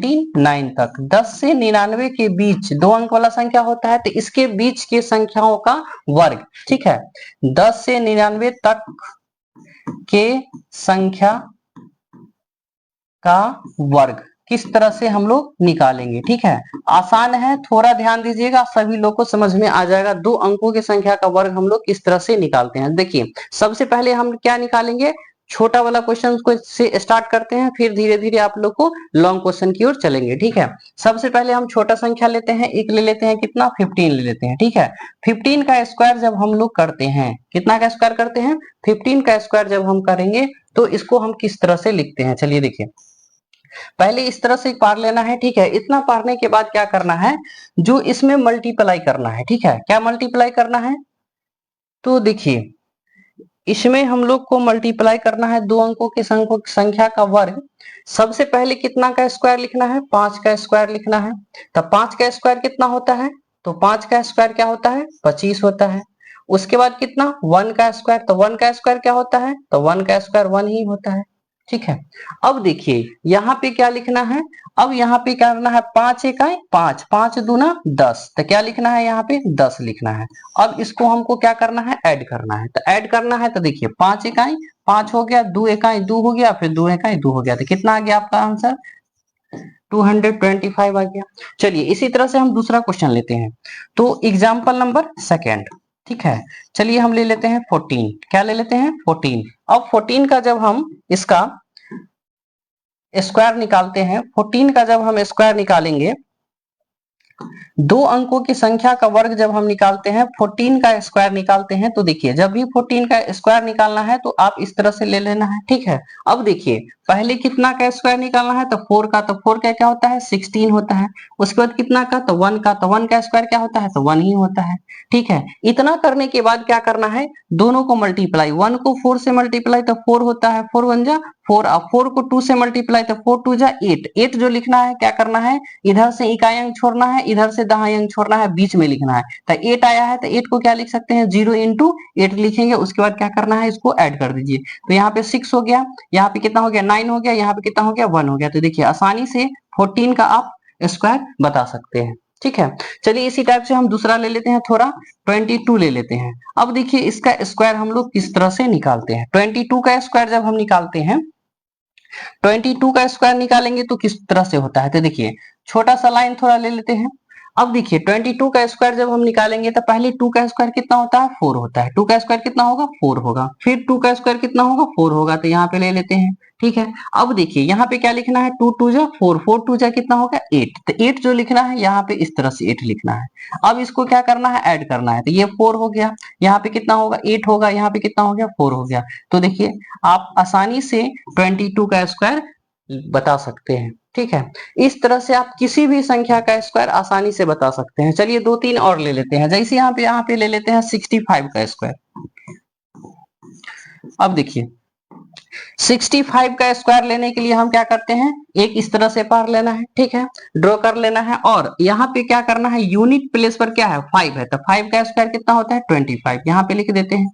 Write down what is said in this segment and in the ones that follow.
29 तक। 10 से 99 के बीच 2 अंक वाला संख्या होता है तो इसके बीच के संख्याओं का वर्ग, ठीक है। 10 से 99 तक के संख्या का वर्ग किस तरह से हम लोग निकालेंगे, ठीक है। आसान है, थोड़ा ध्यान दीजिएगा, सभी लोग को समझ में आ जाएगा। 2 अंकों की संख्या का वर्ग हम लोग किस तरह से निकालते हैं। देखिए सबसे पहले हम क्या निकालेंगे, छोटा वाला क्वेश्चन को से स्टार्ट करते हैं, फिर धीरे धीरे आप लोग को लॉन्ग क्वेश्चन की ओर चलेंगे, ठीक है। सबसे पहले हम छोटा संख्या लेते हैं, एक ले लेते हैं, कितना 15 ले लेते हैं, ठीक है। 15 का स्क्वायर जब हम लोग करते हैं, कितना का स्क्वायर करते हैं, 15 का स्क्वायर जब हम करेंगे तो इसको हम किस तरह से लिखते हैं, चलिए देखिए। पहले इस तरह से पार लेना है, ठीक है। इतना पारने के बाद क्या करना है, जो इसमें मल्टीप्लाई करना है, ठीक है। क्या मल्टीप्लाई करना है, तो देखिए इसमें हम लोग को मल्टीप्लाई करना है 2 अंकों की संख्या का वर्ग। सबसे पहले कितना का स्क्वायर लिखना है, 5 का स्क्वायर लिखना है। तो 5 का स्क्वायर कितना होता है, तो 5 का स्क्वायर क्या होता है, 25 होता है। उसके बाद कितना, 1 का स्क्वायर, तो 1 का स्क्वायर क्या होता है, तो 1 का स्क्वायर 1 ही होता है, ठीक है। अब देखिए यहाँ पे क्या लिखना है, अब यहाँ पे क्या करना है, 5 इकाई 5, 5 दूना 10, तो क्या लिखना है, यहाँ पे 10 लिखना है। अब इसको हमको क्या करना है, ऐड करना है। तो ऐड करना है तो देखिए 5 इकाई 5 हो गया, 2 इकाई 2 हो गया, फिर 2 इकाई 2 हो गया, तो कितना आ गया आपका आंसर, 225 आ गया। चलिए इसी तरह से हम दूसरा क्वेश्चन लेते हैं। तो एग्जाम्पल नंबर सेकेंड, ठीक है। चलिए हम ले लेते हैं 14, क्या ले लेते हैं 14। अब 14 का जब हम इसका स्क्वायर निकालते हैं, 14 का जब हम स्क्वायर निकालेंगे, 2 अंकों की संख्या का वर्ग जब हम निकालते हैं, 14 का स्क्वायर निकालते हैं, तो देखिए जब भी 14 का स्क्वायर निकालना है तो आप इस तरह से ले लेना है, ठीक है। अब देखिए पहले कितना का स्क्वायर निकालना है, तो 4 का, तो 4 का क्या होता है, 16 होता है। उसके बाद कितना का, तो 1 का, तो 1 का स्क्वायर क्या होता है, तो 1 ही होता है, ठीक है। इतना करने के बाद क्या करना है, दोनों को मल्टीप्लाई, 1 को 4 से मल्टीप्लाई तो 4 होता है, 4 1 जा 4, अब 4 को 2 से मल्टीप्लाई तो 4 2 जा 8, 8 जो लिखना है क्या करना है, इधर से इकाई अंक छोड़ना है, इधर से दहाई अंक छोड़ना है, बीच में लिखना है। तो 8 आया है तो 8 को क्या लिख सकते हैं, 0 इंटू 8 लिखेंगे। उसके बाद क्या करना है, इसको ऐड कर दीजिए, तो यहाँ पे 6 हो गया, यहाँ पे कितना हो गया, 9 हो गया, यहाँ पे कितना हो गया, 1 हो गया। तो देखिए आसानी से 14 का आप स्क्वायर बता सकते हैं, ठीक है। चलिए इसी टाइप से हम दूसरा ले लेते हैं, थोड़ा 22 ले लेते हैं। अब देखिए इसका स्क्वायर हम लोग किस तरह से निकालते हैं। 22 का स्क्वायर जब हम निकालते हैं, 22 का स्क्वायर निकालेंगे तो किस तरह से होता है, तो देखिए छोटा सा लाइन थोड़ा ले लेते हैं। अब देखिए 22 का स्क्वायर जब हम निकालेंगे तो पहले 2 का स्क्वायर कितना होता है, 4 होता है। 2 का स्क्वायर कितना होगा, 4 होगा। फिर 2 का स्क्वायर कितना होगा, 4 होगा, तो यहाँ पे ले लेते हैं, ठीक है। अब देखिए यहाँ पे क्या लिखना है, 2 2 जा 4, 4 2 जा कितना होगा 8, तो 8 जो लिखना है यहाँ पे इस तरह से 8 लिखना है। अब इसको क्या करना है, ऐड करना है, तो ये 4 हो गया, यहाँ पे कितना होगा 8 होगा, यहाँ पे कितना हो गया 4 हो गया। तो देखिए आप आसानी से 22 का स्क्वायर बता सकते हैं, ठीक है। इस तरह से आप किसी भी संख्या का स्क्वायर आसानी से बता सकते हैं। चलिए 2 3 और ले लेते हैं, जैसे यहाँ पे ले लेते हैं 65 का स्क्वायर। अब देखिए 65 का स्क्वायर लेने के लिए हम क्या करते हैं, एक इस तरह से पार लेना है, ठीक है, ड्रॉ कर लेना है। और यहाँ पे क्या करना है, यूनिट प्लेस पर क्या है 5 है, तो 5 का स्क्वायर कितना होता है 25, यहाँ पे लिख देते हैं।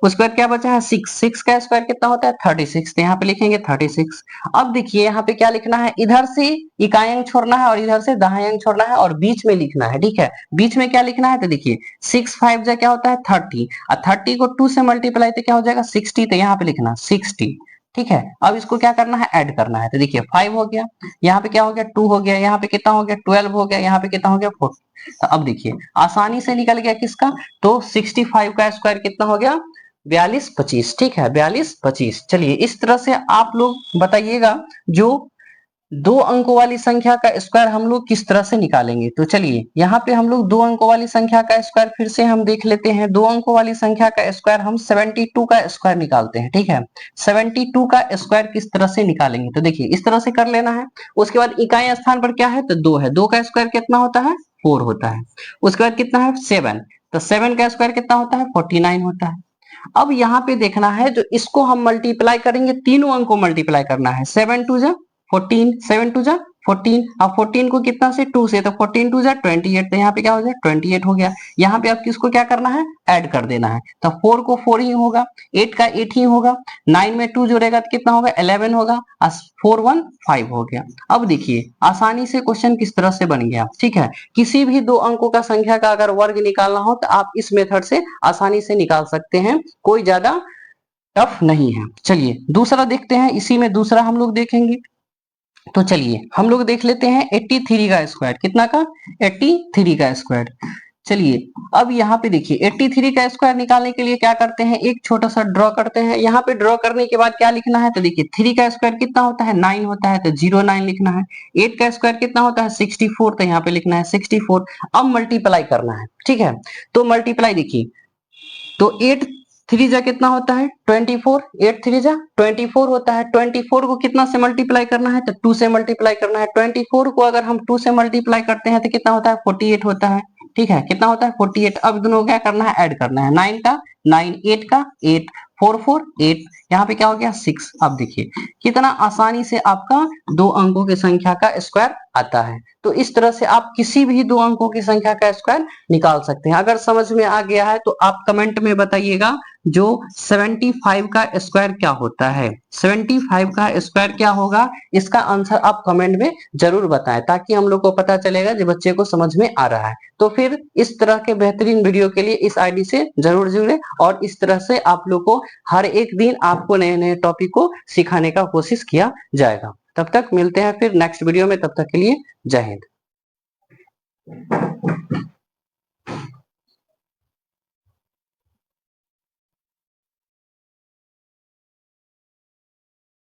उसके बाद क्या बचा है 6, 6 का स्क्वायर कितना होता है 36, तो यहाँ पे लिखेंगे 36। अब देखिए यहाँ पे क्या लिखना है, इधर से इकाई अंक छोड़ना है और इधर से दहाई अंक छोड़ना है और बीच में लिखना है, ठीक है। बीच में क्या लिखना है, तो देखिए 6 5 जा क्या होता है 30, और 30 को 2 से मल्टीप्लाई तो क्या हो जाएगा 60, तो यहाँ पे लिखना 60, ठीक है। अब इसको क्या करना है, ऐड करना है, तो देखिए 5 हो गया, यहाँ पे क्या हो गया 2 हो गया, यहाँ पे कितना हो गया 12 हो गया, यहाँ पे कितना हो गया 4। तो अब देखिए आसानी से निकल गया किसका, तो 65 का स्क्वायर कितना हो गया 42 25, ठीक है 42 25। चलिए इस तरह से आप लोग बताइएगा जो 2 अंकों वाली संख्या का स्क्वायर हम लोग किस तरह से निकालेंगे। तो चलिए यहाँ पे हम लोग 2 अंकों वाली संख्या का स्क्वायर फिर से हम देख लेते हैं। 2 अंकों वाली संख्या का स्क्वायर हम 72 का स्क्वायर निकालते हैं, ठीक है। 72 का स्क्वायर किस तरह से निकालेंगे, तो देखिए इस तरह से कर लेना है। उसके बाद इकाई स्थान पर क्या है, तो 2 है, 2 का स्क्वायर कितना होता है 4 होता है। उसके बाद कितना है 7, तो 7 का स्क्वायर कितना होता है 49 होता है। अब यहाँ पे देखना है, जो इसको हम मल्टीप्लाई करेंगे, तीनों अंक को मल्टीप्लाई करना है, 7 2 जा 14, 7 2 जा 14। अब 14 को कितना से 2 से, तो 14 2 जा 28, तो यहाँ पे क्या हो जाए 28 हो गया। यहाँ पे अब किसको क्या करना है, ऐड कर देना है, तो 4 को 4 ही होगा, 8 का 8 ही होगा, 9 में 2 जोड़ेगा तो कितना होगा 11 होगा, 4 1 5 हो गया। अब देखिए आसानी से क्वेश्चन किस तरह से बन गया, ठीक है। किसी भी दो अंकों का संख्या का अगर वर्ग निकालना हो तो आप इस मेथड से आसानी से निकाल सकते हैं, कोई ज्यादा टफ नहीं है। चलिए दूसरा देखते हैं, इसी में दूसरा हम लोग देखेंगे। तो चलिए हम लोग देख लेते हैं 83 का स्क्वायर, कितना का 83 का स्क्वायर। चलिए अब यहाँ पे देखिए 83 का स्क्वायर निकालने के लिए क्या करते हैं, एक छोटा सा ड्रॉ करते हैं। यहाँ पे ड्रॉ करने के बाद क्या लिखना है, तो देखिए 3 का स्क्वायर कितना होता है 9 होता है, तो 09 लिखना है। 8 का स्क्वायर कितना होता है 64, तो यहाँ पे लिखना है 64। अब मल्टीप्लाई करना है, ठीक है। तो मल्टीप्लाई देखिए, तो 8 3 जा कितना होता है 24, 8 3 जा 24 होता है। 24 को कितना से मल्टीप्लाई करना है, तो 2 से मल्टीप्लाई करना है। 24 को अगर हम 2 से मल्टीप्लाई करते हैं तो कितना होता है 48 होता है, ठीक है। कितना होता है 48। अब दोनों क्या करना है, ऐड करना है, 9 का 9, 8 का 8, 4 4 8, यहाँ पे क्या हो गया 6। अब देखिए कितना आसानी से आपका दो अंकों की संख्या का स्क्वायर आता है। तो इस तरह से आप किसी भी दो अंकों की संख्या का स्क्वायर निकाल सकते हैं। अगर समझ में आ गया है तो आप कमेंट में बताइएगा जो 75 का स्क्वायर क्या होता है, 75 का स्क्वायर क्या होगा, इसका आंसर आप कमेंट में जरूर बताएं, ताकि हम लोग को पता चलेगा जो बच्चे को समझ में आ रहा है। तो फिर इस तरह के बेहतरीन वीडियो के लिए इस आईडी से जरूर जुड़े, और इस तरह से आप लोग को हर एक दिन आपको नए नए टॉपिक को सिखाने का कोशिश किया जाएगा। तब तक मिलते हैं फिर नेक्स्ट वीडियो में, तब तक के लिए जय हिंद।